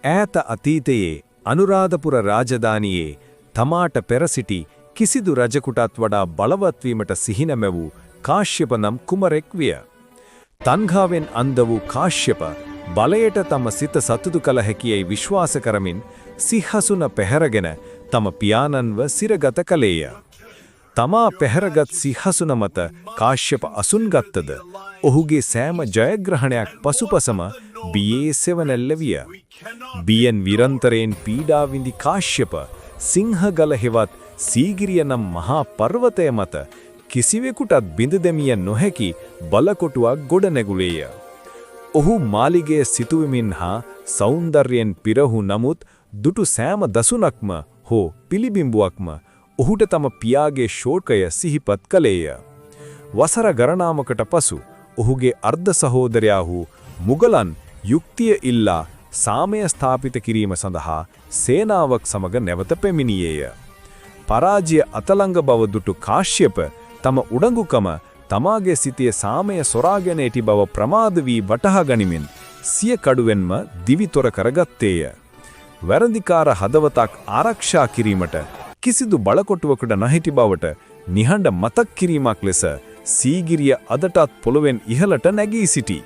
ඈත අතීතයේ අනුරාධපුර රාජධානියේ තමාට පෙර සිටි කිසිදු රජෙකුටත් වඩා බලවත් වීමට සිහින මැවූ කාශ්‍යප නම් කුමරෙක් විය. තන්හාවෙන් අන්ධ වූ කාශ්‍යප බලයට තම සිත සතුටු කළ හැකියයි විශ්වාස කරමින් සිංහසුන පැහැරගෙන තම පියාණන්ව සිරගත කළේය. තමා පැහැරගත් සිංහසුන මත කාශ්‍යප අසුන්ගත්තද ඔහුගේ සෑම ජයග්‍රහණයක් පසුපසම බියේ සෙවණැල්ල විය. බියෙන් විරන්තරයෙන් පීඩා විඳි කාශ්‍යප සිංහගල හෙවත් සීගිරිය නම් මහා පර්වතය මත කිසිවෙකුටත් බිඳ දැමිය නොහැකි බලකොටුවක් ගොඩ නැගුලේය. ඔහු මාලිගය සිතුවමින් හා සෞන්දර්යෙන් පිරහු නමුත් දුටු සෑම දසුනක්ම හෝ පිළිබිඹුවක්ම ඔහුට තම පියාගේ ශෝකය සිහිපත් කළේය. වසර ගණනාවකට පසු ඔහුගේ අර්ධ සහෝදරයා වූ මුගලන් යුක්තිය ඉල්ලා සාමය ස්ථාපිත කිරීම සඳහා සේනාවක් සමග නැවත පැමිණියේය. පරාජය අතලංග බව දුටු කාශ්‍යප තම උඩඟුකම තමාගේ සිතේ සාමය සොරාගෙන සිටි බව ප්‍රමාද වී වටහා ගනිමින් සිය කඩුවෙන්ම දිවිතොර කරගත්තේය. වැරදිකාර හදවතක් ආරක්ෂා කිරීමට කිසිදු බලකොටුවකට නැහිටි බවට නිහඬ මතක් කිරීමක් ලෙස සීගිරිය අදටත් පොළොවෙන් ඉහළට නැගී සිටී.